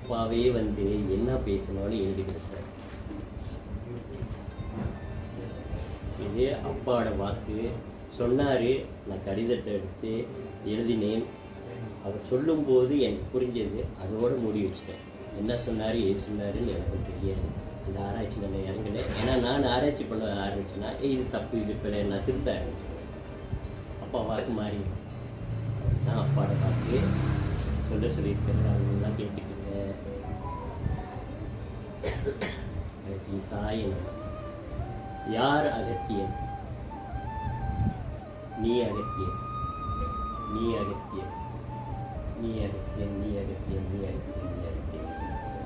அப்பாவே வந்து என்ன பேசணும்னு எழுதி கொடுத்தார். இது அப்பாவோட வாக்கு. சொன்னார், நான் கடிதத்தை எடுத்து எழுதினேன். அவர் சொல்லும்போது எனக்கு புரிஞ்சது, அதோடு மூடி வச்சிட்டேன். என்ன சொன்னார், ஏது சொன்னாருன்னு எனக்கு தெரியாது. இந்த ஆராய்ச்சி நான் இறங்கலை. ஏன்னா நான் ஆராய்ச்சி பண்ண ஆரம்பிச்சேன்னா இது தப்பு, இது பிள்ளை, நான் திருத்த ஆரம்பிச்சேன். அப்பா வாக்கு மாறி நான் அப்பாவோட வாக்கு சொல்லியிருக்கேன். அவங்கெல்லாம் கேட்டுக்கோங்க. சாயனம். யார் அகத்தியன்? நீ அகத்தியன், நீ அகத்தியன், நீ அகத்தியன், நீ அகத்தியன், நீ அகத்தியன், நீ அகத்தியன்.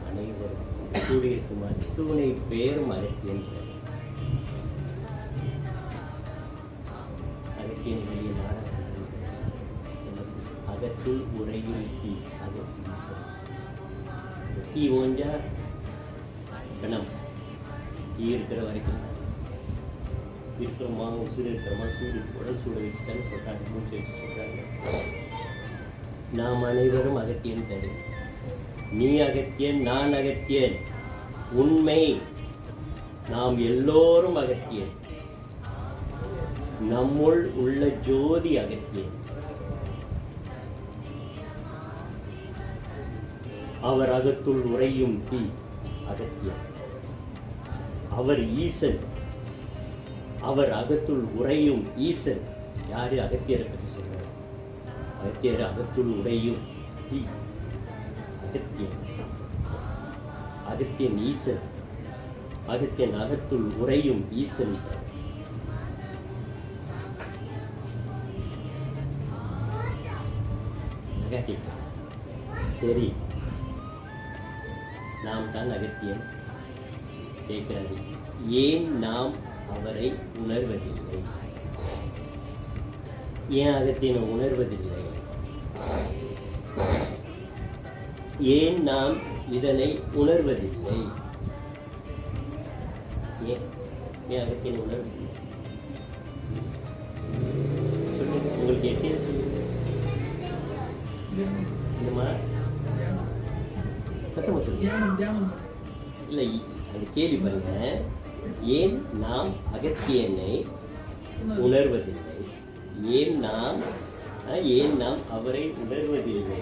அனைவரும் கூடியிருக்கும் அத்துணை பேரும் அகத்தியன். அகத்தியன் வெளியே நாடகம் அகத்தில் உரையில் தீ. அகத்தீசன் தீ ஓஞ்சா கணம். தீ இருக்கிற வரைக்கும் இருக்கிறோமா, உசுறு இருக்கிறோமா, சூடு உடல் சூட வச்சுட்டான்னு சொல்கிறாங்க, மூச்சு வச்சு சொல்கிறாங்க. நாம் அனைவரும் அகத்தியன் தரு. நீ அகத்தியன், நான் அகத்தியன். உண்மை, நாம் எல்லோரும் அகத்தியன். நம்முள் உள்ள ஜோதி அகத்தியன். அவர் அகத்துள் உறையும் தீ அகத்தியன். அவர் ஈசன். அவர் அகத்துள் உறையும் ஈசன். யாரு? அகத்தியரை பற்றி சொல்றார். அகத்தியர் அகத்துள் உறையும் தீ அகத்தியன். அகத்தியன் ஈசன். அகத்தியன் அகத்துள் உறையும் ஈசன். சரி, நாம் தான் அகத்தியன். கேட்கிறாரு, ஏன் நாம் அவரை உணர்வதில்லை? ஏன் அகத்தியனை உணர்வதில்லை? ஏன் நாம் இதனை உணர்வதில்லை? ஏன் அகத்தியனை உணர்வதில்லை? சொல்லுங்க, உங்களுக்கு எட்டே சொல்லுங்க. சத்தமா சொல்லுங்க. இல்லை, அந்த கேள்வி பாருங்க. ஏன் நாம் அகத்தியனை உணர்வதில்லை? ஏன் நாம் அவரை உணர்வதில்லை?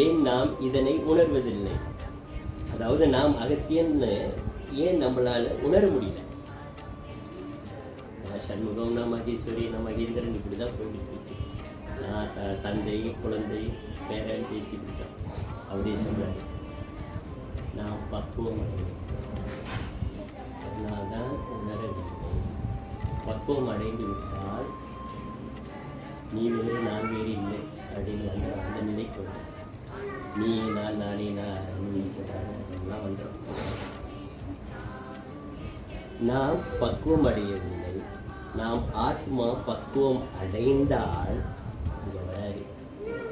ஏன் நாம் இதனை உணர்வதில்லை? அதாவது நாம் அகத்தியன்னு ஏன் நம்மளால உணர முடியல? சண்முகம், நான் மகேஸ்வரி, நான் மகேந்திரன், இப்படி தான் போயிட்டு இருக்கு. நான் தந்தை, குழந்தை, பேரன், பேத்தி, தான் அப்படியே சொல்றாரு. நான் பக்குவம் அதனால்தான் உணரவில்லை. பக்குவம் அடைந்து விட்டால் நீ வேறு நான் வேறு இல்லை அப்படின்னு அந்த நிலைக்கு வரும். நீ நான், நானே நான், நீ சொல்றாங்க, அதெல்லாம் வந்துடும். நாம் பக்குவம் அடையவில்லை. நாம் ஆத்மா பக்குவம் அடைந்தால்,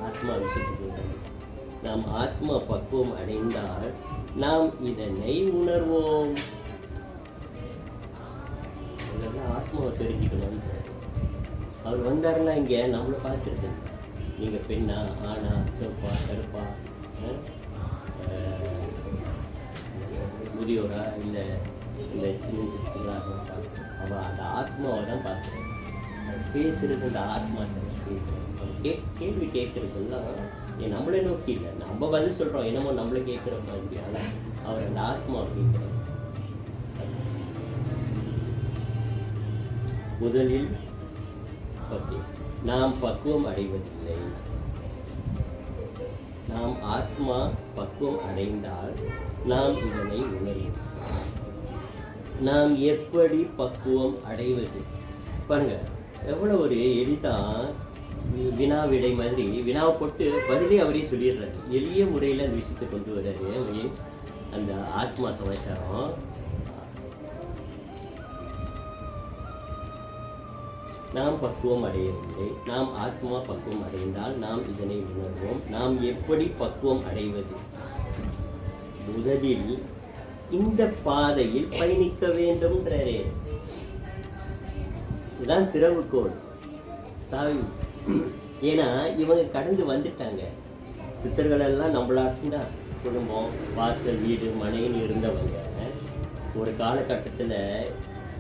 ஆத்மா விஷயத்துக்கு நாம் ஆத்மா பக்குவம் அடைந்தால் நாம் இதனை உணர்வோம். இதெல்லாம் ஆத்மாவை தெரிஞ்சுக்கணும். அவர் வந்தாருன்னா இங்கே நம்மளை பார்த்துருது. நீங்கள் பெண்ணா, ஆனா, சிவப்பா, கருப்பா, முதியோரா, இல்லை இல்லை சின்ன சிறுவராக பார்த்து அவள் அந்த ஆத்மாவை தான் பார்க்குறேன். பேசுறது இந்த ஆத்மா பேசுகிறேன். கேள்வி கேட்குறதுலாம் நம்மளே நோக்கி இல்லை, நம்ம பதில் சொல்கிறோம், என்னமோ நம்மளே கேட்குற மாதிரி. ஆனால் அவர் அந்த ஆத்மாவை கேட்குறார். முதலில் நாம் பக்குவம் அடைவதில்லை. நாம் ஆத்மா பக்குவம் அடைந்தால் நாம் இதனை உணர்வோம். நாம் எப்படி பக்குவம் அடைவது? பாருங்க, எவ்வளோ ஒரு எளிதான் வினா விடை மாதிரி. வினாவை போட்டு பதிலே அவரே சொல்லிடுறாரு. எளிய முறையில் அந்த விஷயத்தை கொண்டு வர்றாரு. அந்த ஆத்மா சமாச்சாரம். நாம் பக்குவம் அடையவில்லை. நாம் ஆத்மா பக்குவம் அடைந்தால் நாம் இதனை உணர்வோம். நாம் எப்படி பக்குவம் அடைவது? முதலில் இந்த பாதையில் பயணிக்க வேண்டும்ன்றே. இதுதான் திறவுகோள், சாவி. ஏன்னா இவங்க கடந்து வந்துட்டாங்க. சித்தர்களெல்லாம் நம்மளாட்டும்தான் குடும்பம், வாசல், வீடு, மனைன்னு இருந்தவங்க ஒரு காலகட்டத்தில்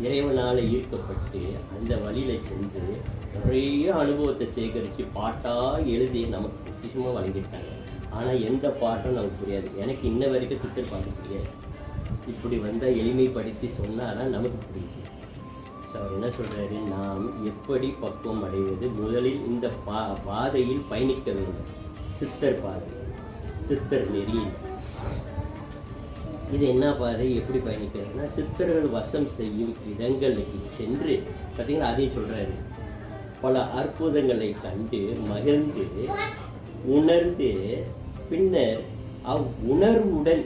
இறைவனால் ஈர்க்கப்பட்டு அந்த வழியில் சென்று நிறைய அனுபவத்தை சேகரித்து பாட்டாக எழுதி நமக்கு பொக்கிஷமாக வழங்கிட்டாங்க. ஆனால் எந்த பாட்டும் நமக்கு புரியாது. எனக்கு இன்ன வரைக்கும் சித்தர் பாட்டு புரியாது. இப்படி வந்தால் எளிமைப்படுத்தி சொன்னால் தான் நமக்கு புரியுது. ஸோ அவர் என்ன சொல்கிறாரு, நாம் எப்படி பக்குவம் அடைவது, முதலில் இந்த பாதையில் பயணிக்க வேண்டும். சித்தர் பாதை, சித்தர் நெறி. இது என்ன பாதை, எப்படி பயணிக்கிறதுனா சித்தர்கள் வசம் செய்யும் இடங்களுக்கு சென்று பார்த்தீங்கன்னா அதையும் சொல்கிறாரு. பல அற்புதங்களை கண்டு மகிழ்ந்து உணர்ந்து பின்னர் உணர்வுடன்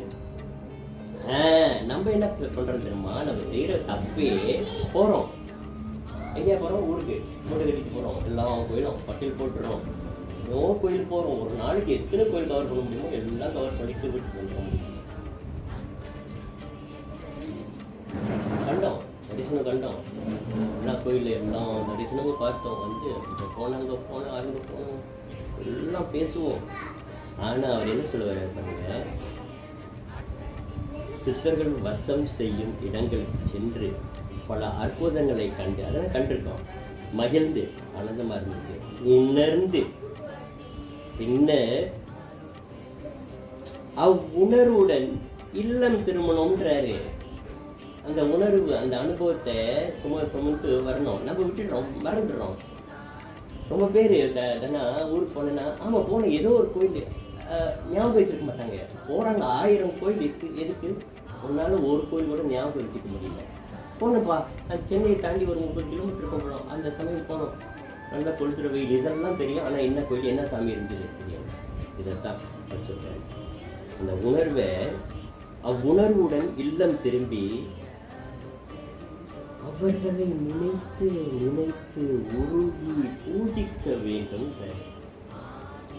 நம்ம என்ன பண்ணுறோம் தெரியுமா, நம்ம செய்கிற தப்பே போகிறோம். எங்கேயா போகிறோம், ஊருக்கு மூட்டை கட்டிட்டு போகிறோம், எல்லாம் கோயிலும் பட்டியல் போட்டுறோம். இன்னோ கோயில் போகிறோம், ஒரு நாளைக்கு எத்தனை கோயில் கவர் பண்ண முடியுமோ எல்லாம் கவர் பண்ணிட்டு விட்டு பண்ணுறோம். கண்டோம் தரிசனம், கண்டோம் எல்லா கோயிலில் எல்லாம் தரிசனமும் பார்த்தோம். வந்து இங்கே போனாங்க, போனோம், அங்கே போனோம், எல்லாம் பேசுவோம். ஆனால் அவர் என்ன சொல்லுவார் பாருங்க, சித்தர்கள் வசம் செய்யும் இடங்களுக்கு சென்று பல அற்புதங்களை கண்டு, அதெல்லாம் கண்டிருக்கோம், மகிழ்ந்து ஆனந்தமாக இருந்தது, உணர்ந்து பின்னர் அவ்வுணர்வுடன் இல்லம் திருமணம்ன்றாரு. அந்த உணர்வு, அந்த அனுபவத்தை சுமந்து வரணும். நம்ம விட்டுடுறோம், மறந்துடுறோம். ரொம்ப பேர் தானே ஊருக்கு போனேன்னா ஆமாம் போனேன், ஏதோ ஒரு கோயில் ஞாபகம் வச்சுருக்க மாட்டாங்க. போகிறாங்க 1000 கோயில் எதுக்கு ஒன்னால ஒரு கோயில் கூட ஞாபகம் வச்சுக்க முடியல. போனப்பா சென்னையை தாண்டி ஒரு 30 கிலோமீட்டர் போகணும். அந்த சமயம் போனோம், நல்லா கொளுத்துற வெயில், இதெல்லாம் தெரியும். ஆனால் என்ன கோயில், என்ன சாமி இருந்தது தெரியும். இதைத்தான் சொல்கிறேன். அந்த உணர்வை அவ்வுணர்வுடன் இல்லம் திரும்பி அவர்களை நினைத்து நினைத்து உருகி பூஜிக்க வேண்டும்.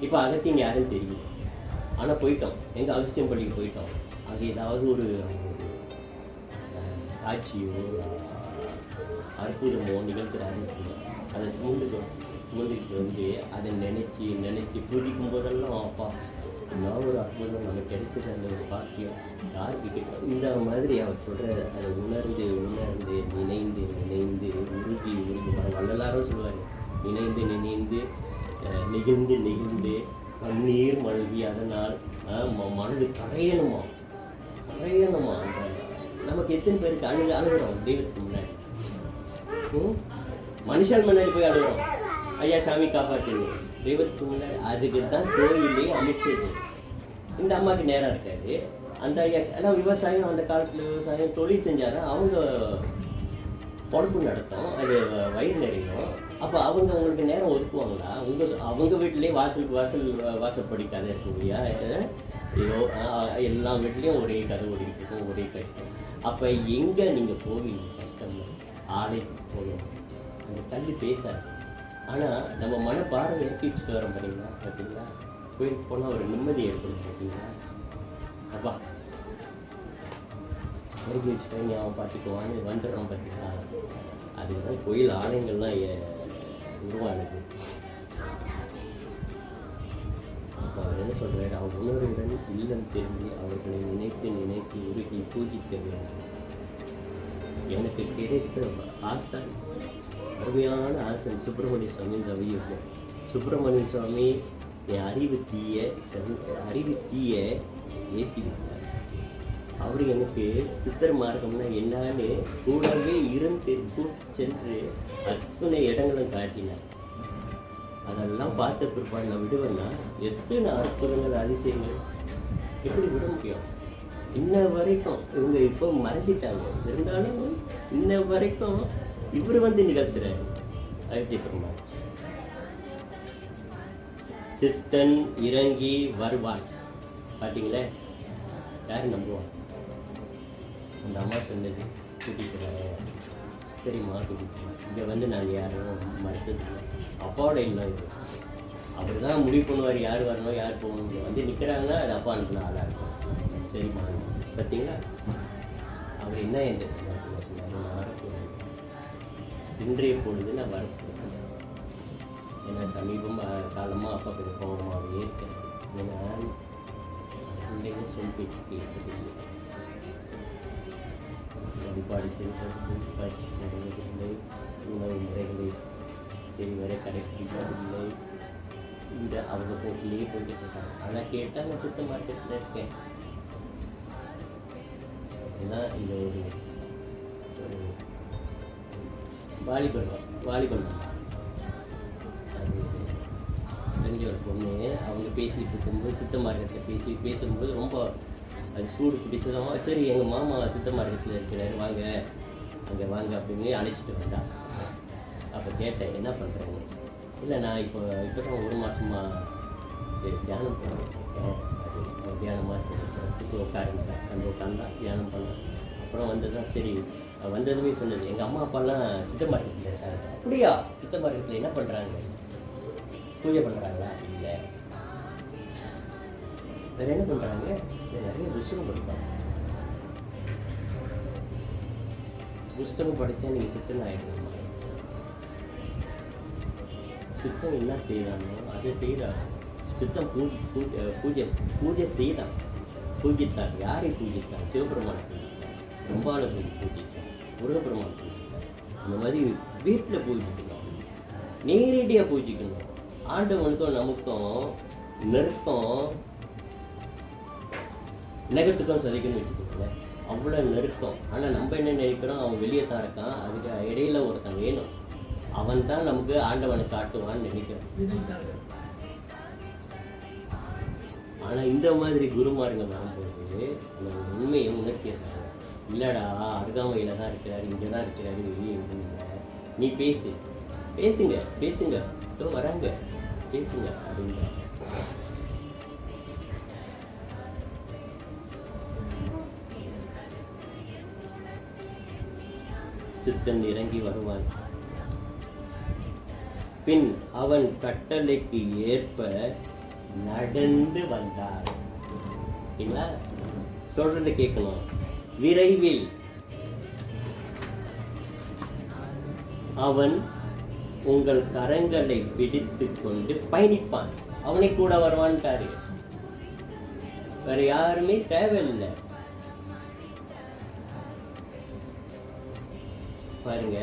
இப்போ அகத்தியம் யாரும் தெரியும், ஆனால் போயிட்டோம், எங்கள் அவசியம் பள்ளிக்கு போயிட்டோம். அது ஏதாவது ஒரு காட்சியோ அற்புதமோ நிகழ்த்துறாரு, அதை சுமந்துக்கிட்டு வந்து அதை நினச்சி பூஜிக்கும் போதெல்லாம் அப்பா நான் ஒரு அற்புதம் நமக்கு கிடைச்சது, அந்த ஒரு பாக்கியம் யாருக்கு கிடைக்கும். இந்த மாதிரி அவர் சொல்கிற அதை உணர்ந்து உணர்ந்து நினைந்து நினைந்து உருகி வள்ளலாரும் சொல்லுவார், நினைந்து நினைந்து நெகிழ்ந்து நெகிழ்ந்து கண்ணீர் மழுகி அதனால் மனது கரையணுமா. நமக்கு எத்தனை பேருக்கு அழுகிறோம் தெய்வத்துக்கு முன்னாடி, மனுஷன் முன்னாடி போய் அழுகிறோம், ஐயா சாமி காப்பாற்றுங்க தெய்வத்துக்கு முன்னாடி. அதுக்கு தான் கோயிலே அமைச்சது. இந்த அம்மாவுக்கு நேரம் இருக்காது. அந்த ஐயா எல்லாம் விவசாயம், அந்த காலத்தில் விவசாயம் தொழில் செஞ்சாதான் அவங்க பொறுப்பு நடத்தும், அது வயிறு நிறையும். அப்போ அவங்க உங்களுக்கு நேரம் ஒதுக்குவாங்களா? அவங்க வீட்டிலேயே வாசப்படி கதை இருக்கும் இல்லையா? ஏதோ எல்லா வீட்லேயும் ஒரே கதை ஓடிக்கிட்டு இருக்கும், ஒரே கஷ்டம். அப்போ எங்கே நீங்கள் போவீங்க? கஷ்டம் ஆலயத்துக்கு போகணும், அந்த கல்வி பேசாது. ஆனால் நம்ம மனப்பாறை இறக்கி வச்சுட்டு வரோம் பார்த்தீங்களா? கோயிலுக்கு போனால் ஒரு நிம்மதி ஏற்படும் பார்த்தீங்களா? அப்பா இறக்கி வச்சுட்டா நீ அவன் பார்த்துக்குவான்னு வந்துடுறோம் பார்த்தீங்களா? அதுதான் கோயில் ஆலயங்கள்லாம் உருவானது. அப்போ அவர் என்ன சொல்கிறாரு, அவன் உணர்வுடன் இல்லம் திரும்பி அவர்களை நினைத்து நினைத்து உருகி பூஜிக்க வேண்டும். எனக்கு கிடைத்த ஆசான், அருமையான ஆசன் சுப்பிரமணிய சுவாமி தவியும். சுப்பிரமணிய சுவாமி என் அறிவு தீய ஏற்றி விட்டார். அவர் எனக்கு சித்தர் மார்க்கம்னா என்னன்னு கூடவே இருந்து சென்று அத்தனை இடங்களும் காட்டினார். அதெல்லாம் பார்த்த பிற்பாடு நான் விடுவேன்னா எத்தனை அற்புதங்கள் அதிசயங்கள் எப்படி விட முடியும்? இன்ன வரைக்கும் இவங்க இப்போ மறைஞ்சிட்டாங்க, இருந்தாலும் இன்ன வரைக்கும் இவர் வந்து நிகழ்த்துறாரு. அகத்திய பெருமாள் சித்தன் இறங்கி வருவான். பார்த்தீங்களே, யார் நம்புவான்? அந்த அம்மா சொன்னது கூட்டிட்டு சரிம்மா கூட்டிட்டு இங்கே வந்து நாங்கள் யாரும் மறுத்தது அப்பாவோட இல்லை. இது அவர் தான் முடிவு பண்ணுவார் யார் வரணும் யார் போகணும். வந்து நிற்கிறாங்கன்னா அது அப்பா அனுப்பின ஆளாக இருக்கும். சரிம்மா பார்த்தீங்களா, அவர் என்ன என்ற சொன்னார், நான் வரப்போகிறேன், இன்றைய பொழுது நான் வரப்போகிறேன். ஏன்னா சமீபம் காலமாக அப்பா கொஞ்சம் கோபமாகவே இருக்கிறது. ஏன்னா பிள்ளைங்க சொல் பேச்சு கேட்கறதில்லை, வழிபாடு செல்வது பயிற்சி நடவதில்லை, உணவு முறைகளை சரிவரை கடைப்பிடிப்பதில்லை. இந்த அவங்க போக்கிலேயே போய்கிட்டு இருக்காங்க. ஆனால் கேட்டால் நான் சுத்த மார்க்கெட்டில் இருக்கேன். அதுதான் இந்த ஒரு வாலிபன் அது தெரிஞ்ச ஒரு பொண்ணு. அவங்க பேசிகிட்டு இருக்கும்போது சித்த மார்க்கெட்டில் பேசும்போது ரொம்ப அது சூடு பிடிச்சதும், சரி எங்கள் மாமா சித்த மார்க்கெட்டில் இருக்கிறாரு, வாங்க அங்கே வாங்க அப்படின்னு அழைச்சிட்டு வந்தா. அப்போ கேட்டேன், என்ன பண்ணுறேன்னு. இல்லை நான் இப்போ தான் 1 மாதமாக தியானம் பண்ணிருக்கேன். அது தியானமாக சிறப்புக்கு உட்காருங்க, அந்த உட்காந்தா தியானம் பண்ணேன். அப்புறம் வந்ததுதான் சரி, வந்ததுமே சொன்னது, எங்கள் அம்மா அப்பாலாம் சித்த மார்க்கெட்டில் சார். அப்படியா? சித்த மார்க்கெட்டில் என்ன பண்ணுறாங்க? பூஜை பண்ணுறாங்களா? இல்லை. வேறு என்ன பண்ணுறாங்க? நிறைய புஸ்தகம் படிப்பாங்க. புஸ்தகம் படித்தா நீங்கள் சித்தன் ஆகிடணுமா? சித்தம் என்ன செய்யறானோ அதை செய்கிறான். சித்தம் பூஜை செய்தான், பூஜித்தான். யாரை பூஜித்தான்? சிவபெருமான பூஜித்தான், ரொம்பால பூஜித்தான், முருகப்பெருமான பூஜித்தான். இந்த மாதிரி வீட்டில் பூஜிக்கணும், நேரடியாக பூஜிக்கணும். ஆண்டவனுக்கும் நமக்கும் நெருக்கம், நெகத்துக்கும் சதிக்கணும்னு வச்சுக்கோங்களேன், அவ்வளோ நெருக்கம். ஆனால் நம்ம என்ன நினைக்கிறோம், அவன் வெளியே தான் இருக்கான், அதுக்கு இடையில ஒருத்தன் வேணும், அவன் தான் நமக்கு ஆண்டவனை காட்டுவான்னு நினைக்கிறான். ஆனால் இந்த மாதிரி குருமாருங்க வரும்போது அந்த உண்மையை உணர்த்திய சார், இல்லைடா அருகாமையில் தான் இருக்கிறாரு, இங்கே தான் இருக்கிறாரு, வெளியே இல்லை, நீ பேசுங்க இதோ வராங்க பேசுங்க அப்படின்ற. சித்தன் இறங்கி வருவான். பின் அவன் கட்டளைக்கு ஏற்ப நடந்து வந்தார். சொல்றது கேட்கணும். விரைவில் அவன் உங்கள் கரங்களை பிடித்து கொண்டு பயணிப்பான். அவனை கூட வருவான்ட்டாரு. வேற யாருமே தேவையில்லை. பாருங்க,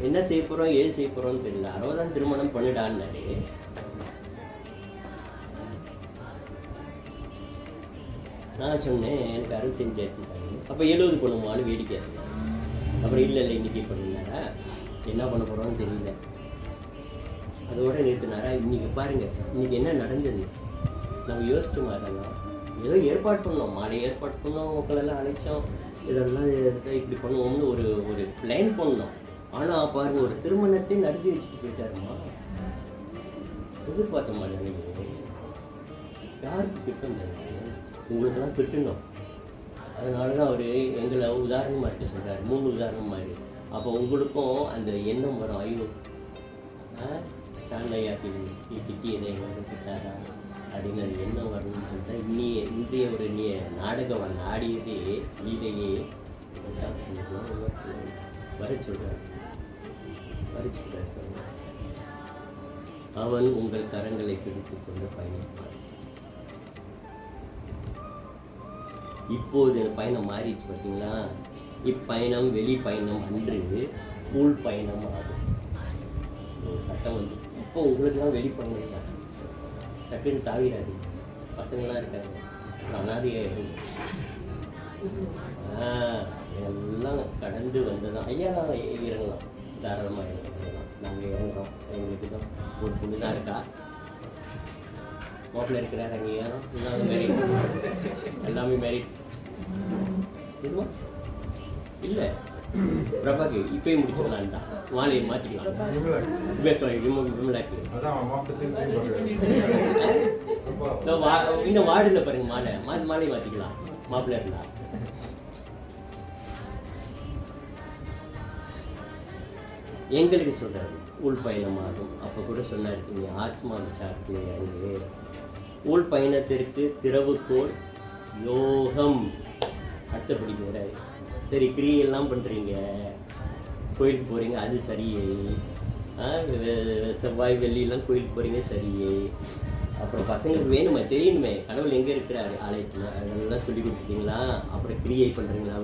என்ன செய்ய போறோம், ஏது செய்ய போறோம்னு தெரியல. 60 திருமணம் பண்ணிடான்னாரு. நான் சொன்னேன் எனக்கு 65 ஆச்சு. அப்போ 70 பண்ணுவான்னு வேடிக்கை சொன்னேன். அப்புறம் இல்லை இன்னைக்கு பண்ணினாரா, என்ன பண்ண போறோம்னு தெரியல, அதோட நிறுத்தினாரா. இன்னைக்கு பாருங்க, இன்னைக்கு என்ன நடந்தது நம்ம யோசிச்சு மாறலாம். ஏதோ ஏற்பாடு பண்ணோம், மாலை ஏற்பாடு பண்ணோம், மக்களெல்லாம் அழைச்சோம், இதெல்லாம் இப்படி பண்ணுவோம்னு ஒரு பிளான் பண்ணோம். ஆனால் பாருங்க, ஒரு திருமணத்தை நடத்தி வச்சுட்டு போயிட்டாருமா. எதிர்பார்த்த மாதிரி யாருக்கு திட்டம் தருது? உங்களுக்கெல்லாம் திட்டணும். அதனால தான் அவர் எங்களை உதாரணமாக இருக்க சொல்கிறார், 3 உதாரணம் மாதிரி. அப்போ உங்களுக்கும் அந்த எண்ணம் வரும், ஐயோ சாண்டையா திட்டியதை எங்களுக்கு திட்டாரா அப்படின்னு அந்த எண்ணம் வரணும்னு சொல்லிட்டா. இன்றைய ஒரு நாடகம் ஆடியதே லீலையே வர சொல்கிறார். அவன் உங்கள் கரங்களை பிடித்துக் கொண்டு பயணிப்பான். இப்போது பயணம் மாறிடுச்சு பார்த்தீங்களா. இப்பயணம் வெளி பயணம் அன்று உள் பயணம் ஆகும். சட்டம் வந்து இப்போ உங்களுக்குலாம் வெளி பயணம் தான். டக்குன்னு தாவிடாது, பசங்களாம் இருக்காங்க, அனாதையாயிடும். எல்லாம் கடந்து வந்ததான். ஐயாலாம் இறங்கலாம், தாராளமாக இறங்கலாம். நாங்கள் இறங்குறோம். எங்களுக்கு தான் ஒரு பொண்ணு தான் இருக்கா, மாப்பிள்ள இருக்கிறார். அங்கே ஏறோம், எல்லாமே மேரிட். எதுவா இல்லை பிரபாக்கு இப்பயே முடிச்சுக்கலாம் தான், மாலையை மாற்றிக்கலாம். இன்னும் வார்டில் பாருங்க, மாலையை மாற்றிக்கலாம் மாப்பிள்ளை இருந்தா. எங்களுக்கு சொல்றாரு உள் பயணமாகும். அப்போ கூட சொன்னார், நீ ஆத்மா விசாரத்திலே உள் பயணத்திற்கு திறவுகோள் யோகம். அடுத்தபடி சரி கிரியெல்லாம் பண்ணுறீங்க, கோயிலுக்கு போகிறீங்க, அது சரியே. செவ்வாய் வெள்ளியெல்லாம் கோயிலுக்கு போகிறீங்க சரியே. அப்புறம் பசங்களுக்கு வேணுமே, தெரியணுமே கடவுள் எங்கே இருக்கிறாரு ஆலயத்தில், அதெல்லாம் சொல்லி கொடுத்துட்டீங்களா? அப்புறம் கிரியை பண்ணுறீங்களா?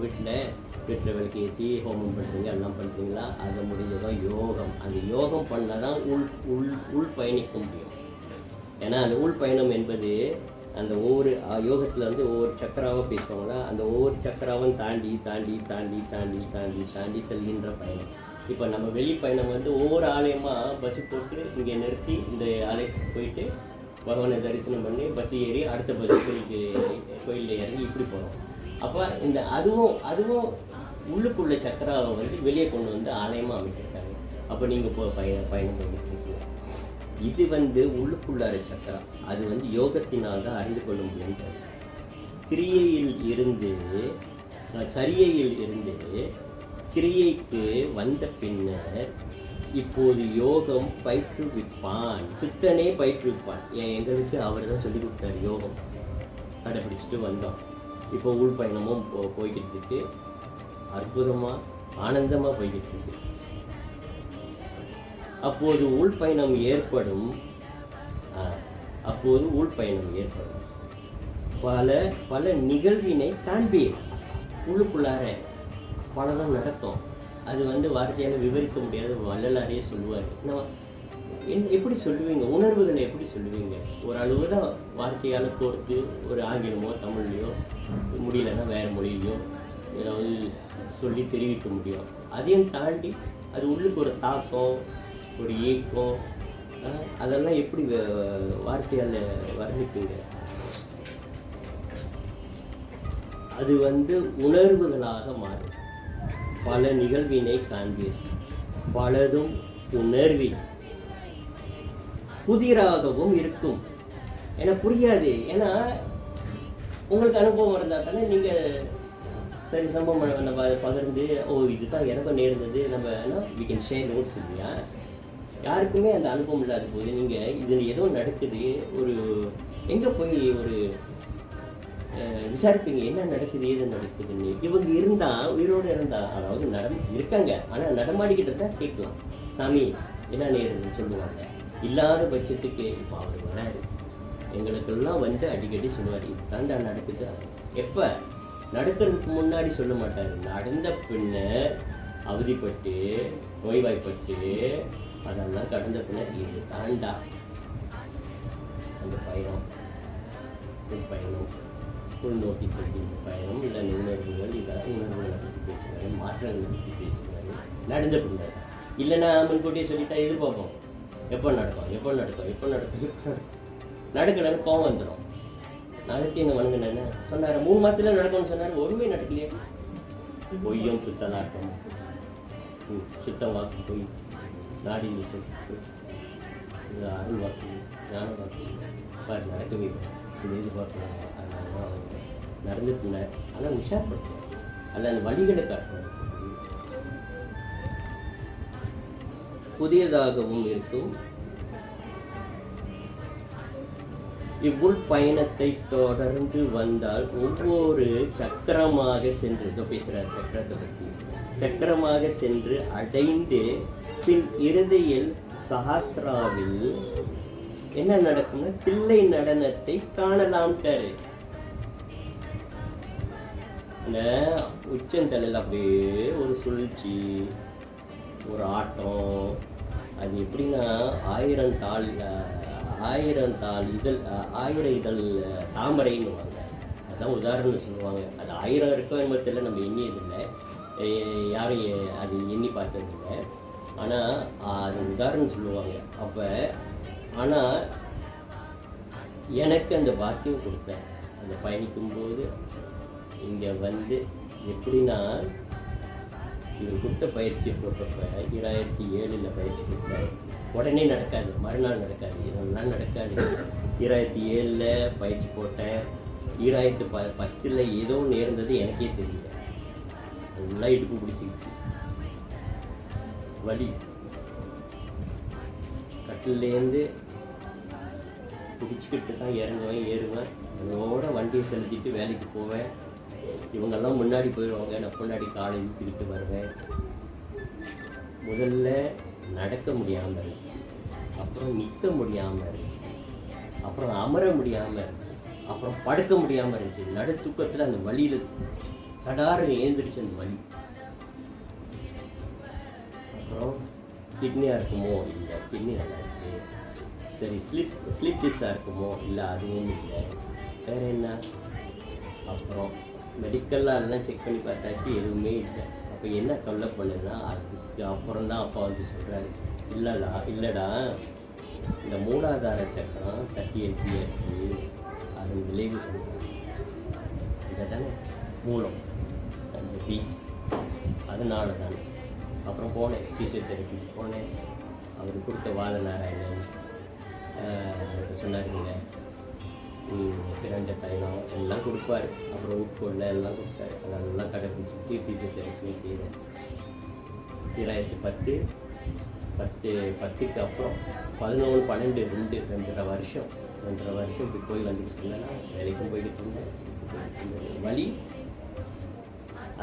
வீட்டில் விளக்கு ஏற்றி ஹோமம் பண்ணுறீங்க, எல்லாம் பண்ணுறீங்களா? அது முடிஞ்சதான் யோகம். அந்த யோகம் பண்ணால் தான் உள் பயணிக்க முடியும். ஏன்னா அந்த உள் பயணம் என்பது அந்த ஒவ்வொரு யோகத்தில் வந்து ஒவ்வொரு சக்கராவாக பேசுவாங்களா, அந்த ஒவ்வொரு சக்கராவும் தாண்டி தாண்டி தாண்டி தாண்டி தாண்டி தாண்டி செல்கின்ற பயணம். இப்போ நம்ம வெளி பயணம் வந்து ஒவ்வொரு ஆலயமாக பஸ்ஸு போட்டு இங்கே நிறுத்தி இந்த ஆலயத்துக்கு போயிட்டு பகவானை தரிசனம் பண்ணி பஸ் ஏறி அடுத்த பஸ் கோயிலில் இறங்கி இப்படி போகிறோம். அப்போ இந்த அதுவும் உள்ளுக்குள்ள சக்கராவை வந்து வெளியே கொண்டு வந்து ஆலயமாக அமைச்சிருக்காங்க. அப்போ நீங்கள் பயணம் பண்ணிட்டு இருக்கீங்க. இது வந்து உள்ளுக்குள்ளார சக்கரா, அது வந்து யோகத்தினால் தான் அறிந்து கொள்ள முடியும். கிரியையில் இருந்து சரியையில் இருந்து கிரியைக்கு வந்த பின்னர் இப்போது யோகம் பயிற்றுவிப்பான், சித்தனே பயிற்றுவிப்பான். எங்களுக்கு அவர் தான் சொல்லி கொடுத்தார் யோகம், கடைப்பிடிச்சிட்டு வந்தோம். இப்போ உள் பயணமும் போய்கிட்டு இருக்கு, அற்புதமாக ஆனந்தமாக போய்கிட்டு இருக்கு. அப்போது உள் பயணம் ஏற்படும் பல நிகழ்வினை காண்பீர். உள்ளுக்குள்ளார பலதான் நடக்கும். அது வந்து வார்த்தையால் விவரிக்க முடியாத வள்ளலாரே சொல்லுவார். நான் எப்படி சொல்லுவீங்க, உணர்வுகளை எப்படி சொல்லுவீங்க? ஒரு அளவு தான் வார்த்தையால் கோர்த்து ஒரு ஆங்கிலமோ தமிழ்லையோ முடியலன்னா வேறு மொழியிலையோ ஏதாவது சொல்லி தெரிவிக்க முடியும். அதையும் தாண்டி அது உள்ளுக்கு ஒரு தாக்கம், ஒரு ஏக்கம், அதெல்லாம் எப்படி வார்த்தையால் வர்ணிப்பீங்க? அது வந்து உணர்வுகளாக மாறும். பல நிகழ்வினை காண்பீர், பலதும் உணர்வில் புதிராகவும் இருக்கும். ஏன்னா புரியாது, ஏன்னா உங்களுக்கு அனுபவம் இருந்தால் தானே நீங்கள் சரி சம்பவம் நம்ம அதை பகிர்ந்து இதுதான் எனக்கும் நேர்ந்தது நம்ம வி கேன் ஷேர் நோட்ஸ் இல்லையா? யாருக்குமே அந்த அனுபவம் இல்லாத போது நீங்கள் இதில் ஏதோ நடக்குது, ஒரு எங்கே போய் ஒரு விசாரிப்பீங்க என்ன நடக்குது ஏது நடக்குதுன்னு. இவங்க இருந்தால் உயிரோடு இருந்தால், அதாவது இருக்காங்க ஆனால் நடமாடிக்கிட்டு தான் கேட்கலாம், சாமி என்ன நேருதுன்னு சொல்லுவாங்க. இல்லாத பட்சத்துக்கு இப்போ அவர் வராரு, எங்களுக்கெல்லாம் வந்து அடிக்கடி சொல்லுவார் இது தாண்டா நடக்குது. எப்போ நடக்கிறதுக்கு முன்னாடி சொல்ல மாட்டார், நடந்த பின்னர் அவதிப்பட்டு நோய்வாய்ப்பட்டு அதெல்லாம் கடந்த பின்னர் இது தாண்டா அந்த பயணம் உள்நோக்கி செல்கின்ற பயணம். இல்லை உணர்வுகள், இல்லை உணர்வுகளை பற்றி பேசுகிறாரு, மாற்றங்களை பற்றி பேசுகிறாரு நடந்த பின்னர். இல்லைன்னா முன்கூட்டியே சொல்லிட்டா எதிர்பார்ப்போம் எப்போ நடக்கும் நடக்கலன்னு கோவம் வந்துடும். நடத்தி என்ன வணங்கினேன்னு சொன்னார், 3 மாதத்துல நடக்கும்னு சொன்னார், ஒன்றுமே நடக்கலையே. பொய்யும் பித்தலாட்டம், சித்தம் வாக்கு பொய், நாடி நீச்சல், இது அருள் வாக்கு, ஞான வாக்கு பாரு நடக்கவே இது எதிர்பார்க்கலாம். அதனால நடந்துட்டுனார். ஆனால் உஷார்படுத்தும் அல்ல, அந்த வழிகளை காட்டுவார். புதியதாகவும் இருக்கும். இவ்வுள் பயணத்தை தொடர்ந்து வந்தால் ஒவ்வொரு சக்கரமாக சென்று பேசுகிறார், சக்கரத்தை பற்றி சக்கரமாக சென்று அடைந்து பின் இறுதியில் சஹஸ்ராவில் என்ன நடக்கும்னா தில்லை நடனத்தை காணலாம்ட்டாரு. இந்த உச்சந்தலையில் அப்படியே ஒரு சுழற்சி, ஒரு ஆட்டம். அது எப்படின்னா 1000 இதழ் தாமரைன்னு வாங்க, அதுதான் உதாரணம் சொல்லுவாங்க. அது 1000 இருக்கோ என்னமோ தெரியல, நம்ம எண்ணியதில்லை, யாரும் அது எண்ணி பார்த்ததில்லை. ஆனால் அது உதாரணம் சொல்லுவாங்க. அப்போ ஆனால் எனக்கு அந்த பாக்கியம் கொடுத்தேன். அந்த பயணிக்கும்போது இங்கே வந்து எப்படின்னா இவர் கொடுத்த பயிற்சியை போட்டப்ப 2007 பயிற்சி கொடுத்தாரு. உடனே நடக்காது, மறுநாள் நடக்காது, இதெல்லாம் நடக்காது. 2007 பயிற்சி போட்டேன். 2010 ஏதோ நேர்ந்தது எனக்கே தெரியல. நல்லா இடுப்பு பிடிச்சிக்கிச்சு, வலி, கட்டிலேருந்து பிடிச்சிக்கிட்டு தான் இறங்குவேன் ஏறுவேன். அதோட வண்டியை செலுத்திட்டு வேலைக்கு போவேன். இவங்கெல்லாம் முன்னாடி போயிடுவாங்க, நான் முன்னாடி காலை இழுத்துக்கிட்டு வருவேன். முதல்ல நடக்க முடியாமல் இருந்துச்சு, அப்புறம் நிற்க முடியாமல் இருந்துச்சு, அப்புறம் அமர முடியாமல் இருந்துச்சு, அப்புறம் படுக்க முடியாமல் இருந்துச்சு. நடு தூக்கத்தில் அந்த வலியில் சடார்னு ஏந்திரிச்சு அந்த வலி. அப்புறம் கிட்னியாக இருக்குமோ, இல்லை கிட்னி நல்லா இருக்குது. சரி, ஸ்லீப் டிஸ்ஸாக இருக்குமோ, இல்லை அதுவும் இல்லை. வேறு என்ன? அப்புறம் மெடிக்கலில் அதெல்லாம் செக் பண்ணி பார்த்தாச்சு, எதுவுமே இல்லை. அப்போ என்ன தொல்லை பண்ணுதுன்னா, அதுக்கு அப்புறம் தான் அப்பா வந்து சொல்கிறாரு, இல்லைடா இந்த மூலாதார சக்கரம் தட்டி இருக்குது, அதன் விளைவு இதை தானே மூலம் அந்த பீஸ், அதனால தானே. அப்புறம் போனேன், ஃபிசியோதெரப்பி போனேன். அவர் கொடுத்த வாத நாராயணன் சொன்னாருங்க, பிரண்ட தைலம் எல்லாம் கொடுப்பாரு. அப்புறம் உட்கொள்ள எல்லாம் கொடுத்தாரு. அதெல்லாம் கடைப்பிடிச்சிட்டு ஃபிசியோதெரப்பி செய்தேன். 2010 அப்புறம் 11, 12, 2.5 வருஷம் இப்படி போய் வந்துக்கிட்டு இருந்தேன்னா, வேலைக்கும் போய்கிட்டு இருந்தேன். வலி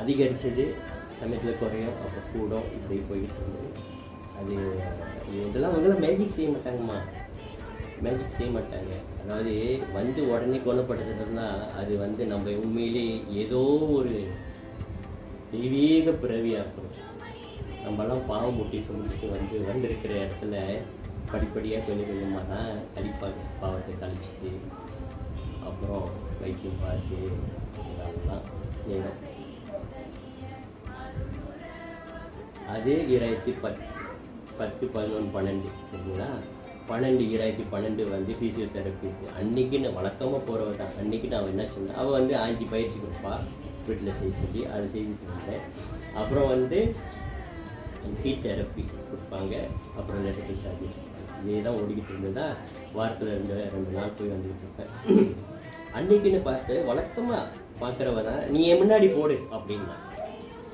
அதிகரித்தது, சமயத்தில் குறையும், அப்புறம் கூடும், இப்படி போய்கிட்டு இருந்தது. அது இதெல்லாம் அவங்களாம் மேஜிக் செய்ய மாட்டாங்கம்மா, மேஜிக் செய்ய மாட்டாங்க. அதாவது வந்து உடனே குணப்படுத்துறதுனா அது வந்து நம்ம உண்மையிலே ஏதோ ஒரு தெய்வீக பிறவியாக இருக்கும். நம்மலாம் பாவம் முட்டி சுமந்துட்டு வந்திருக்கிற இடத்துல படிப்படியாக கொஞ்சம் கொஞ்சமாக தான் பாவத்தை கழிச்சிட்டு அப்புறம் வைத்தியம் பார்த்து இதெல்லாம் நேரம். அது 2010, 11, 12 சரிங்களா. 2012 வந்து ஃபிசியோதெரபிஸ் அன்றைக்கி நான் வழக்கமாக போகிறவ தான். அன்றைக்கி நான் என்ன சொன்னேன், அவள் வந்து ஆன்டி பயிற்சி கொடுப்பா வீட்டில் செய்ய சொல்லி அதை செய்துட்டு இருந்தேன். அப்புறம் வந்து ஹீட் தெரப்பி கொடுப்பாங்க, அப்புறம் எலக்ட்ரிக்கல் சார்ஜஸ் கொடுப்பாங்க. இதே தான் ஓடிக்கிட்டு இருந்ததா. வாரத்தில் 2 நாள் போய் வந்துக்கிட்டு இருப்பேன். அன்றைக்கின்னு பார்த்து வழக்கமாக பார்க்குறவ தான், நீ என் முன்னாடி போடு அப்படின்னா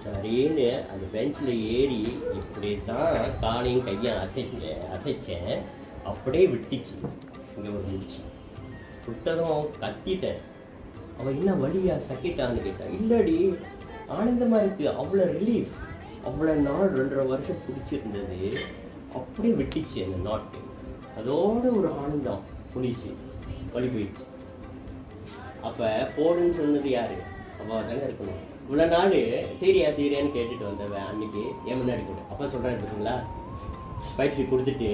சரின்னு அந்த பெஞ்சில் ஏறி இப்படி தான் காலையும் கையும் அசைச்சேன். அப்படியே விட்டுச்சு. இங்கே ஒரு முடிச்சு விட்டதும் கத்திட்டேன். அவள் என்ன வழியா சக்கிட்டான்னு கேட்டான். இல்லடி ஆனந்தமாக இருக்குது, அவ்வளோ ரிலீஃப். அவ்வளோ நாள் 2.5 வருஷம் பிடிச்சிருந்தது, அப்படியே விட்டுச்சு அந்த நாட்டு. அதோட ஒரு ஆனந்தம் புடிச்சு வழி போயிடுச்சு. அப்போ போடுன்னு சொன்னது யார்? அவள் தானே இருக்கணும். இவ்வளோ நாள் சரியான்னு கேட்டுட்டு வந்தவன் அன்றைக்கி என் முன்னாடி போடு. அப்போ சொல்கிறேன் இருக்குங்களா, பயிற்சி கொடுத்துட்டு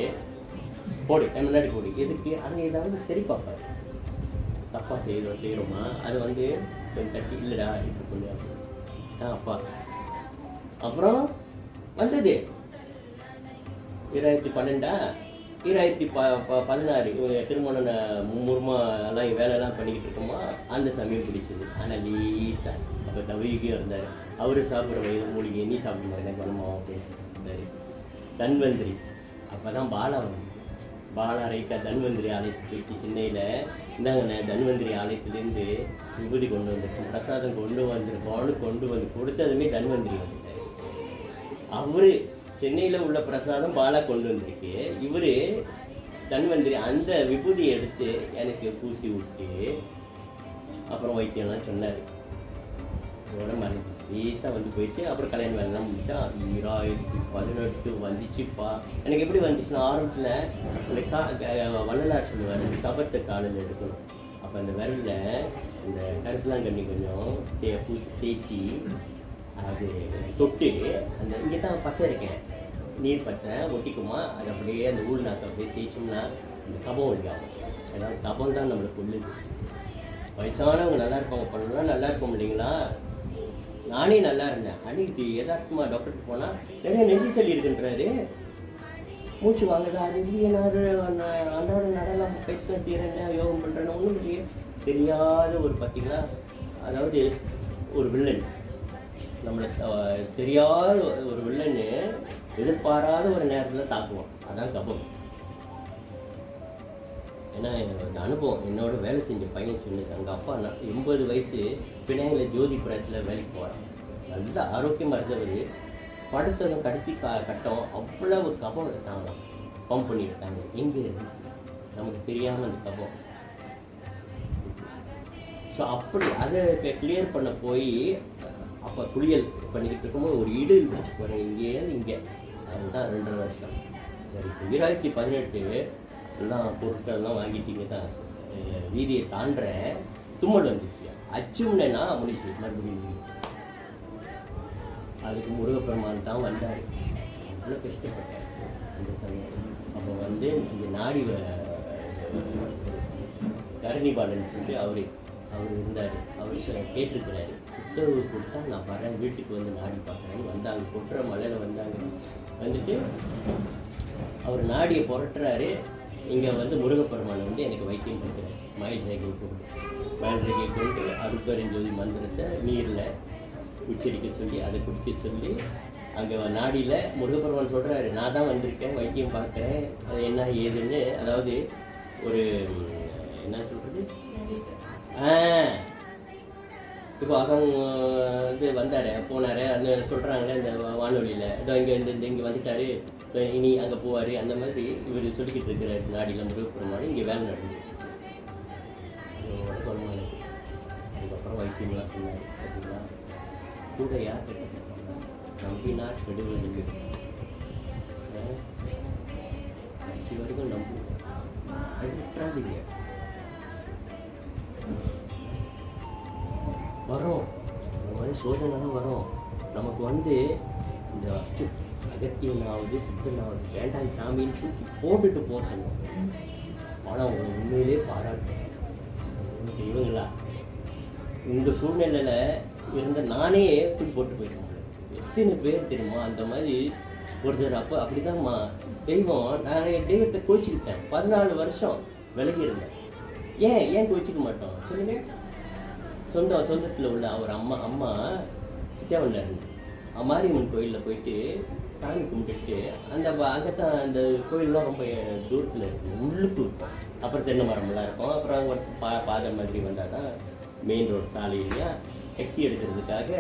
போடு, என் முன்னாடி போடு. எதுக்கு? அங்கே ஏதாவது சரி பார்ப்பாரு, தப்பாக செய்கிறோமா அதை வந்து கொஞ்சம் தட்டி இல்லைடா இப்படி சொல்லி அப்பா. அப்புறம் வந்தது 2012, 2016 இவங்க திருமணம் மும்முரமாக வேலையெல்லாம் பண்ணிக்கிட்டு இருக்கோமா, அந்த சமயம் பிடிச்சது. ஆனால் லீஸாக அப்போ தவிக்கியும் இருந்தார். அவர் சாப்பிட்ற வயது மூலிகை, நீ சாப்பிட மாதிரி குணமாகும் அப்படின்னு சொல்லியிருந்தார். தன்வந்திரி அப்போ தான் பாலா ரைட்டா தன்வந்திரி ஆலயத்துக்கு சென்னையில் இந்தாங்கண்ணே, தன்வந்திரி ஆலயத்துலேருந்து விபூதி கொண்டு வந்திருக்கோம், பிரசாதம் கொண்டு வந்து கொடுத்ததுமே தன்வந்திரி வந்துட்டார். அவர் சென்னையில் உள்ள பிரசாதம் பாலா கொண்டு வந்திருக்கு. இவர் தன்வந்திரி அந்த விபூதி எடுத்து எனக்கு பூசி விட்டு அப்புறம் வைத்தியம்லாம் சொன்னார். இதோட மறைஞ்சி லேசாக வந்து போயிடுச்சு. அப்புறம் கல்யாணம் வேலைலாம் முடிச்சா 2018 வந்துச்சுப்பா. எனக்கு எப்படி வந்துச்சுன்னா, ஆரம்பத்தில் அந்த வள்ளலார் சொல்லுவார், கபத்தை காலில் எடுக்கணும். அப்போ அந்த விரலில் இந்த கரிசலாங்கண்ணி கொஞ்சம் தேய்ச்சி அது தொட்டு அந்த இங்கே தான் பசை இருக்கேன், நீர் பச்சை ஒட்டிக்குமா, அது அப்படியே அந்த ஊழ்நாக்கு அப்படியே தேய்ச்சோம்னா அந்த கபம் ஒழிக்காகும். ஏன்னா கபம் தான் நம்மளுக்கு கொள்ளுது. வயசானவங்க நல்லா இருப்பாங்க, பண்ணலாம் நல்லா இருக்கும் இல்லைங்களா. நானே நல்லா இருந்தேன். அன்றைக்கி எதார்த்தமாக டாக்டருக்கு போனால் நிறைய நெஞ்சு சளி இருக்குன்றாரு, மூச்சு வாங்குதா, அது இல்லையே, நான் அன்றாட நடலாம் பயிற்சி தீரேன், யோகம் பண்ணுறேன்னு ஒன்றும் இல்லையே. தெரியாத ஒரு பார்த்தீங்களா, அதாவது ஒரு வில்லன், நம்மளை தெரியாத ஒரு வில்லன்னு எதிர்பாராத ஒரு நேரத்தில் தாக்குவோம். அதான் கபம். ஏன்னா இந்த அனுபவம் என்னோட வேலை செஞ்ச பையன் சொன்னது. அங்கே அப்பா 80 வயசு பிணையில் ஜோதி பிரஸில் வேலைக்கு போகிறான். நல்ல ஆரோக்கியமாக இருந்தவர். படுத்ததும் கடைசி கட்டம் அவ்வளவு கபம் எடுத்தாங்களாம், பம்ப் பண்ணி எடுத்தாங்க. எங்கே இருந்துச்சு நமக்கு தெரியாமல் அந்த கபம். ஸோ அப்படி அதை கிளியர் பண்ண போய் அப்போ குளியல் பண்ணிக்கிட்டு இருக்கும்போது ஒரு இடு இருந்துச்சு பாருங்க, இங்கேருந்து இங்கே. அதுதான் 2.5 வருஷம். 2018 எல்லாம் பொருட்கள்லாம் வாங்கிட்டீங்க தான் வீதியை தாண்டுற தும்மல் வந்துச்சு. அச்சும்னா முடிச்சு மறுபடியும் அதுக்கு முருகப்பெருமான் தான் வந்தார். அவ்வளோ கஷ்டப்பட்டேன் அந்த சமயம். அப்போ வந்து இங்கே நாடி கரணிபாலன் சொல்லிட்டு அவர் இருந்தார். அவர் கேட்டிருக்கிறாரு, உத்தரவு கொடுத்தா நான் வரேன், வீட்டுக்கு வந்து நாடி பார்க்குறேன்னு வந்தாங்க. கொட்டுற மலையில் வந்தாங்க. வந்துட்டு அவர் நாடியை புரட்டுறாரு. இங்கே வந்து முருகப்பெருமான் வந்து எனக்கு வைத்தியம் கொடுக்குறாரு. மயில் ரேகை கொண்டு அருட்பெருஞ்சோதி மந்திரத்தை நீரில் உச்சரிக்க சொல்லி அதை குடிக்க சொல்லி அங்கே நாடியில் முருகப்பெருமான் சொல்கிறாரு, நான் தான் வந்திருக்கேன், வைத்தியம் பார்க்குறேன், அது என்ன ஏதுன்னு. அதாவது ஒரு என்ன சொல்கிறது, இப்போ அவங்க வந்து வந்தார் போனார் அந்த சொல்கிறாங்க இந்த வானொலியில், இதோ இங்கே வந்துட்டார், இனி அங்கே போவார், அந்த மாதிரி இவர் சொல்லிக்கிட்டு இருக்கிறார். நாடியில் முருகப்பெருமான் இங்கே வேலை நடந்தது. அதுக்கப்புறம் வைத்தியம்லாம் சொன்னார். பார்த்தீங்களா, கூட யார் கேட்டாங்க, நம்பினார் கெடுவதில்லை, கடைசி வரைக்கும் நம்புவோம், அது விட்டுறாதீங்க. வரும் இந்த மாதிரி சோதனைலாம் வரும். நமக்கு வந்து இந்த அகத்தியனாவது சித்தனாவது வேண்டாம் சாமின்னு தூக்கி போட்டுட்டு போகணும். ஆனால் உங்களை உண்மையிலே பாராட்டு. இவங்களா உங்கள் சூழ்நிலையில் இருந்த நானே தூக்கி போட்டு போயிட்டேன். எத்தனை பேர் தெரியுமா அந்த மாதிரி ஒருத்தர். அப்போ அப்படிதான்மா தெய்வம், நான் என் தெய்வத்தை கோச்சிக்கிட்டேன். 14 வருஷம் விலகி இருந்தேன். ஏன் கோச்சிக்க மாட்டோம் சொல்லுங்க. சொந்தத்தில் உள்ள அவர் அம்மா கிட்டவனில் இருந்து மாரியம்மன் கோயிலில் போயிட்டு சாமி கும்பிட்டுட்டு அங்கே தான் அந்த கோயிலெலாம் ரொம்ப தூரத்தில் இருக்கும், உள்ளுக்கு இருக்கும். அப்புறம் தென்னை மரமெல்லாம் இருக்கும். அப்புறம் ஒரு பாதை மாதிரி வந்தால் தான் மெயின் ரோடு சாலையிலையா டேக்ஸி எடுக்கிறதுக்காக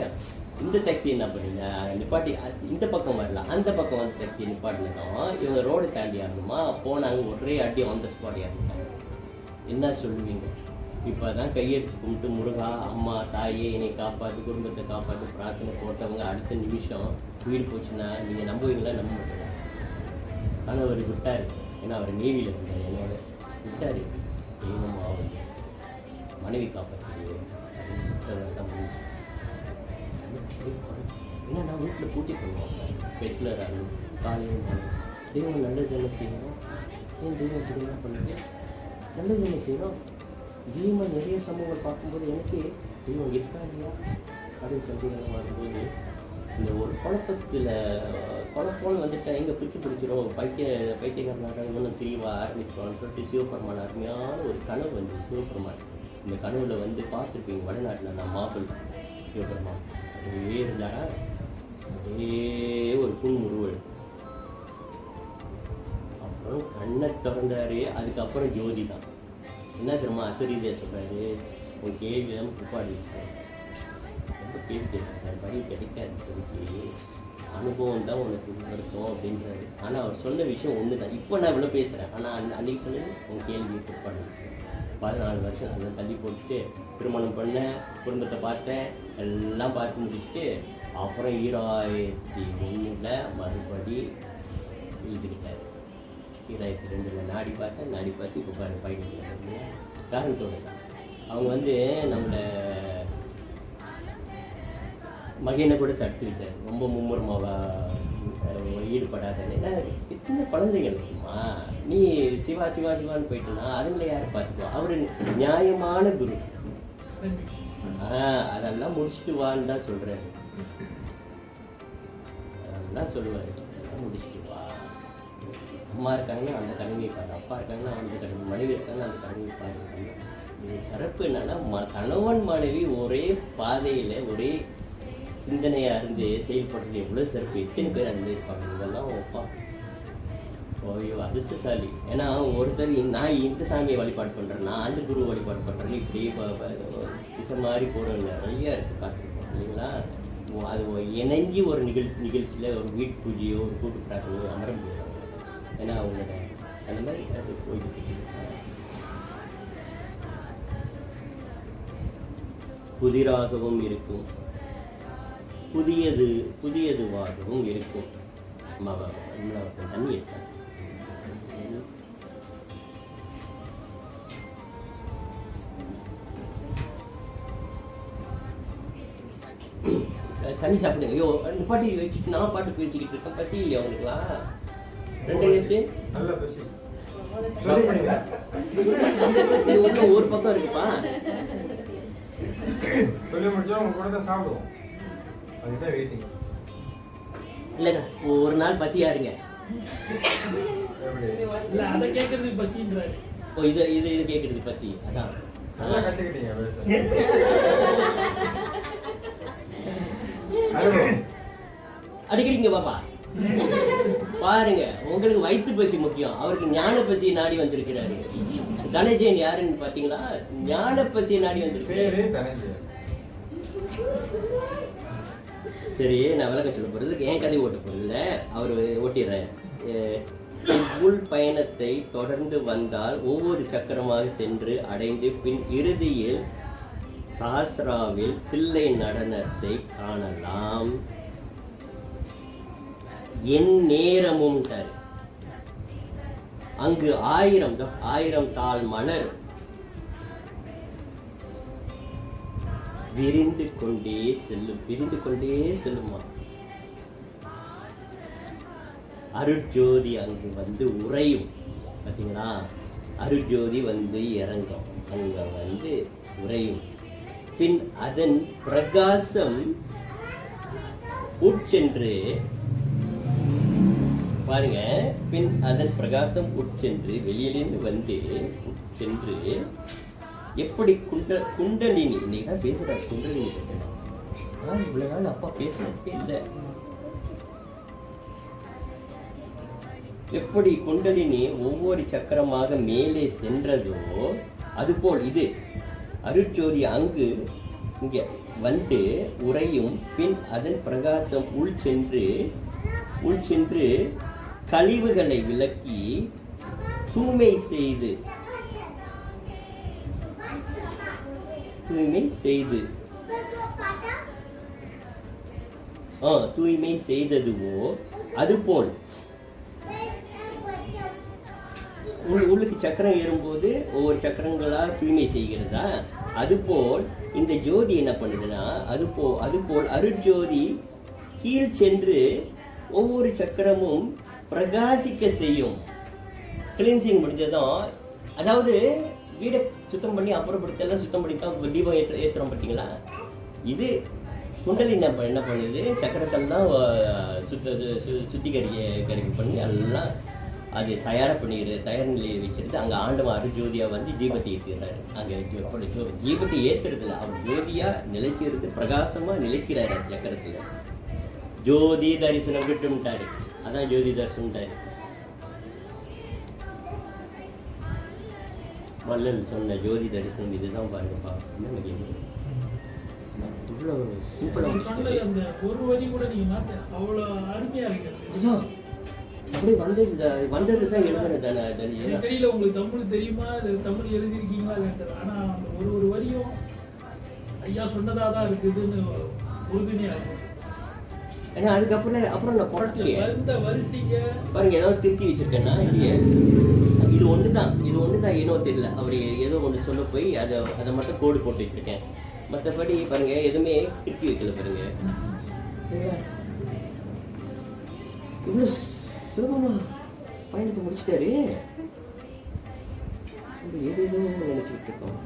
இந்த டேக்ஸி என்ன பண்ணுங்க நிப்பாட்டி இந்த பக்கம் வரலாம், அந்த பக்கம் வந்து டேக்ஸி நிப்பாட்டினதும் இவங்க ரோடு தாண்டி ஆகணுமா போனாங்க. ஒரே அடி ஆன் த ஸ்பாட் இறந்துட்டாங்க. என்ன சொல்லுவீங்க? இப்போ தான் கையெடுத்து கும்பிட்டு முருகா அம்மா தாயே என்னை காப்பாற்று, குடும்பத்தை காப்பாற்று பிரார்த்தனை போட்டவங்க அடுத்த நிமிஷம் உயிர் போச்சுன்னா நீங்கள் நம்புவீங்களா? நம்ப மாட்டீங்க. ஆனால் அவர் விட்டார். ஏன்னா அவர் நேவியில் இருந்தார், என்னோட விட்டார். தெய்வம் ஆகும், மனைவி காப்பாற்று தான் முடிச்சு. ஏன்னா நான் வீட்டில் பூட்டி பண்ணுவோம் பெஸ்லர் காலையில் தெய்வம் நல்லது என்ன செய்யணும், ஏன் தெய்வம் திரும்ப பண்ணுங்க நல்லது என்ன செய்யணும். தெய்வம் நிறைய சமூகம் பார்க்கும்போது எனக்கு தெய்வம் இருக்கா இல்லையா அப்படின்னு சந்தேகம் வரும்போது இந்த ஒரு குழப்பம்னு வந்துட்டா எங்கே பிடிச்சி பிடிச்சிரும் பைத்தியக்காரனாக இன்னும் தெளிவா ஆரம்பிச்சிருவான்னு சொல்லிட்டு சிவபெருமான் அருமையான ஒரு கனவு வந்து சிவபெருமான் இந்த கனவுல வந்து பார்த்துருப்பீங்க. வடநாட்டில் நான் மாப்பிள் சிவபெருமான் அதே இருந்தாரா, அதே ஒரு புன்முறுவல். அப்புறம் கண்ணை திறந்தாரு. அதுக்கப்புறம் ஜோதி தான். என்ன தெரியுமா அசரீதியா சொல்கிறாரு, உன் கேள்வியெல்லாம் புப்பாடி வச்சுருக்காரு. ரொம்ப கேள்வி கேட்குறாரு, படி கிடைக்காது சொல்லி அனுபவம் தான் உனக்கு இருக்கும் அப்படின்றாரு. ஆனால் அவர் சொன்ன விஷயம் ஒன்று தான். இப்போ நான் இவ்வளோ பேசுகிறேன், ஆனால் அன்றைக்கி சொன்னது உன் கேள்வியை புப்பாடி வச்சுருக்கேன். 14 வருஷம் அதை தள்ளி போட்டுட்டு திருமணம் பண்ணேன், குடும்பத்தை பார்த்தேன், எல்லாம் பார்த்து முடிச்சுட்டு அப்புறம் 2001 மறுபடி எழுதிக்கிட்டார். 2002 நாடி பார்த்து இப்போ பயணிக்கிறாங்க. காரணத்தோடு அவங்க வந்து நம்மளை மகனை கூட தடுத்து வச்சார். ரொம்ப மும்முரமாக ஈடுபடாதன்னு. ஏன்னா சின்ன குழந்தைகள் இருக்குமா, நீ சிவான்னு போயிட்டோன்னா அதுங்களை யாரை பார்த்துக்குவா. அவர் நியாயமான குரு. அதெல்லாம் முடிச்சுட்டு வான்னு தான் சொல்கிறாரு. அதெல்லாம் சொல்லுவார், அதெல்லாம் முடிச்சுட்டு வா. அம்மா இருக்காங்கன்னா அந்த கடமையை பாரு, அப்பா இருக்காங்கன்னா அந்த கடமை, மனைவி இருக்காங்கன்னா அந்த கடமையை பாரு. இது சிறப்பு என்னன்னா கணவன் மனைவி ஒரே பாதையில் ஒரே சிந்தனையாக இருந்து செயல்படுறது எவ்வளோ சிறப்பு. எத்தனை பேர் அந்த இருப்பாங்க. இதெல்லாம் ஒப்பா ஓய்யோ அதிர்ஷ்டசாலி. ஏன்னா ஒருத்தர் நான் இந்த சாமியை வழிபாடு பண்ணுறேன், நான் அந்த குரு வழிபாடு பண்ணுறேன்னு இப்படியே திசை மாதிரி போகிற நிறைய இருக்குது பார்த்துருக்கோம் இல்லைங்களா. அது இணைஞ்சி ஒரு நிகழ்ச்சியில் ஒரு வீட்டு பூஜையோ ஒரு கூட்டு பிரார்த்தனையோ அமரம் போயிடுவாங்க. ஏன்னா அவங்களோட அந்த மாதிரி அது போயிட்டு புதிராகவும் இருக்கும், புதியதுவாகவும் இருக்கும். தண்ணி எடுத்தாங்க. தண்ணி சாப்பிடுங்க. ஐயோ பாட்டி வச்சுட்டு நான் பாட்டு பேசிக்கிட்டு இருக்கேன். பசி இல்லையா உங்களுக்குலாம்? 2 ஆயிடுச்சு. நல்ல பசி. ஒரு பக்கம் இருக்குப்பா. சொல்லி முடிச்சா உங்க கூட தான் சாப்பிடுவோம். அதுதான் வெயிட்டிங். இல்லைங்க ஒரு நாள் பசியா இருங்க. இல்ல அத கேக்குறது பசின்றாரு. ஓ இது இது இது கேக்குறது பசி. அதான் நல்லா கத்துக்கிட்டீங்க பேச. அடிக்கடி இங்க பாப்பா பாருங்க, உங்களுக்கு வயிற்று பசி முக்கியம், அவருக்கு ஞான பசியை நாடி வந்திருக்கிறாரு. தனஞ்சயன் யாருன்னு பாத்தீங்களா? ஞான பசியை நாடி வந்திருக்காரு. சரி, நான் விளக்க சொல்ல போறது ஏன் கதை ஓட்ட போறது இல்லை, அவர் ஓட்டிடுறேன். உள் பயணத்தை தொடர்ந்து வந்தால் ஒவ்வொரு சக்கரமாக சென்று அடைந்து பின் இறுதியில் சாஸ்திராவில் தில்லை நடனத்தை காணலாம். என் நேரமும் தர் அங்கு 1000 தாள் மலர் விரிந்து கொண்டே செல்லுமா. அருட்ஜோதி அங்கு வந்து உறையும். பார்த்தீங்களா, அருட்ஜோதி வந்து இறங்கும், அங்க வந்து உறையும். பின் அதன் பிரகாசம் உட்சென்று பாருங்க, பின் அதன் பிரகாசம் உட்சென்று வெளியிலிருந்து வந்து உட்சென்று எப்படி குண்டலினி இன்னைக்கு தான் பேசுறாரு. குண்டலினி இவ்வளவு நாள் அப்பா பேசுறதே இல்லை. எப்படி குண்டலினி ஒவ்வொரு சக்கரமாக மேலே சென்றதோ அதுபோல் இது அருட்ஜோதி அங்கு இங்க வந்து உறையும். பின் அதன் பிரகாசம் உள் சென்று கழிவுகளை விலக்கி தூய்மை செய்து தூய்மை செய்ததுவோ அதுபோல் உள்ளுக்கு சக்கரம் ஏறும்போது ஒவ்வொரு சக்கரங்களா தூய்மை செய்கிறதா, அதுபோல் இந்த ஜோதி என்ன பண்ணுதுன்னா அதுபோல் அருட்ஜோதி கீழ் சென்று ஒவ்வொரு சக்கரமும் பிரகாசிக்க செய்யும். கிளீன்சிங் முடிஞ்சதும், அதாவது வீடை சுத்தம் பண்ணி அப்புறப்படுத்தலாம், சுத்தம் பண்ணி தான் தீபம் ஏற்றுறோம் பார்த்தீங்களா. இது குண்டலி என்ன பண்ணுது, சக்கரத்தெல்லாம் சுத்திகரிக்க பண்ணி எல்லாம் அது தயார் நிலையை வச்சிருந்து அங்கே ஆண்டவன் அருஜோதியாக வந்து தீபத்தை ஏற்றுகிறாரு. அங்கே எப்படி தீபத்தை ஏற்றுறதுல அவர் ஜோதியாக நிலைச்சிருந்து பிரகாசமாக நிலைக்கிறார். அந்த சக்கரத்தில் ஜோதி தரிசனம் விட்டுட்டாரு. அதான் ஜோதி தரிசனம்ட்டாரு. வள்ளல் சொன்ன ஜோதி தரிசனம் இதுதான். பாருங்கப்பா, என்ன கேட்குது, இவ்வளோ சிம்பிளாக அந்த ஒரு வரி கூட நீங்க மாத்த அவ்வளோ அருமையா இருக்கு. அப்படியே வந்தது தான் எழுதுறது தானே. தெரியல உங்களுக்கு தமிழ் தெரியுமா, தமிழ் எழுதியிருக்கீங்களா இல்லைன்றது. ஆனா அந்த ஒரு வரியும் ஐயா சொன்னதா தான் இருக்குதுன்னு உறுதுணையா இருக்கும். ஏன்னா அப்புறம் நான் புரட்டலையே வரிசைங்க பாருங்க, ஏதாவது திருத்தி வச்சிருக்கேன்னா இல்லையே. இது ஒன்று தான் ஏனோ தெரியல, அப்படி ஏதோ ஒன்று சொல்ல போய் அதை மட்டும் கோடு போட்டு வச்சிருக்கேன். மற்றபடி பாருங்க எதுவுமே திருத்தி வைக்கல. பாருங்க இவ்வளோ சுலபமா பயணத்தை முடிச்சிட்டாரு. எதுவும் நினைச்சுட்டு இருக்கோம்.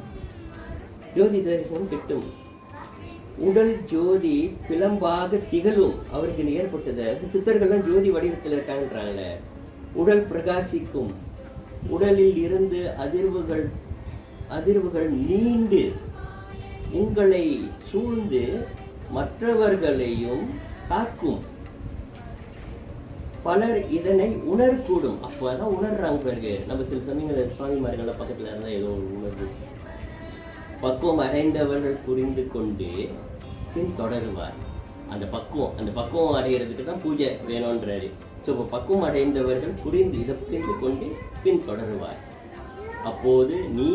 ஜோதி தரிசனம் கிட்டும், உடல் ஜோதி பிளம்பாக திகழும். அவருக்கு ஏற்பட்டது சித்தர்கள்லாம் ஜோதி வடிவத்தில் இருக்காங்கன்றாங்கல்ல. உடல் பிரகாசிக்கும், உடலில் இருந்து அதிர்வுகள் நீண்டு உங்களை சூழ்ந்து மற்றவர்களையும் தாக்கும். பலர் இதனை உணரக்கூடும். அப்போதான் உணர்றாங்க. பிறகு நம்ம சில சமயங்கள் சுவாமிமார்கள்லாம் பக்கத்தில் இருந்தால் ஏதோ ஒரு உணர்வு. பக்குவம் அடைந்தவர்கள் புரிந்து கொண்டு பின் தொடருவார். அந்த பக்குவம் அடைகிறதுக்கு தான் பூஜை வேணும்ன்றாரு. ஸோ இப்போ பக்குவம் அடைந்தவர்கள் இதை புரிந்து கொண்டு பின் தொடருவார். அப்போது நீ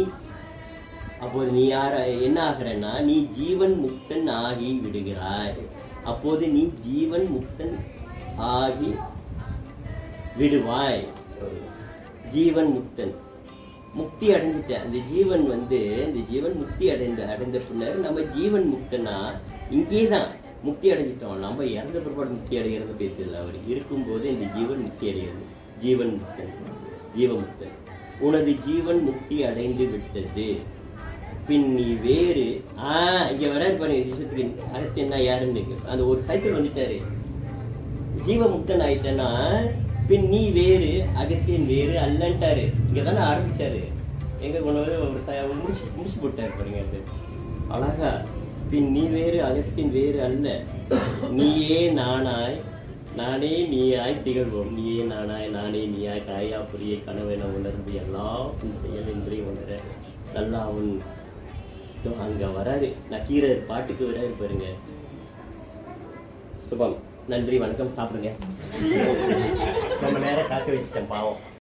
என்ன ஆகிறன்னா, நீ ஜீவன் முக்தன் ஆகி விடுகிறாய். அப்போது நீ ஜீவன் முக்தன் ஆகி விடுவாய். ஜீவன் முக்தன் முக்தி அடைஞ்சிட்ட அந்த ஜீவன் முக்தி அடைந்த பின்னர் நம்ம ஜீவன் முக்தனா இங்கே தான் முக்தி அடைஞ்சிட்டோம். நம்ம இறந்த பிற்பாடு முக்தி அடைகிறது பேசல. அவர் இருக்கும்போது இந்த ஜீவன் முக்தி அடைகிறது. ஜீவன் முக்தன், ஜீவமுக்தன். உனது ஜீவன் முக்தி அடைந்து விட்டது, பின் நீ வேறு. இங்கே வராது பாருங்க விஷயத்துக்கு. அகத்தியன்னா யாருன்னு அந்த ஒரு சைக்கிள் வந்துட்டாரு. ஜீவமுக்தன் ஆயிட்டேன்னா பின் நீ வேறு அகத்தியன் வேறு அல்லன்ட்டாரு. இங்கே தானே ஆரம்பிச்சாரு. எங்கே கொண்டு ஒரு முடிச்சு போட்டார் பாருங்க. அது அழகா. பின் நீ வேறு அகத்தின் வேறு அல்ல, நீயே நானாய் நானே நீயாய் திகழ்வோம். நீயே நானாய் நானே நீயாய் காயா புரிய கனவென உணர்ந்து எல்லாம் உன் செயல் என்றே உணர நல்லா அவன் அங்கே வராரு. நக்கீரர் பாட்டுக்கு வராரு பாருங்க. சுபம். நன்றி, வணக்கம். சாப்பிடுங்க. ரொம்ப நேரம் காக்க வச்சுட்டேன் பாவம்.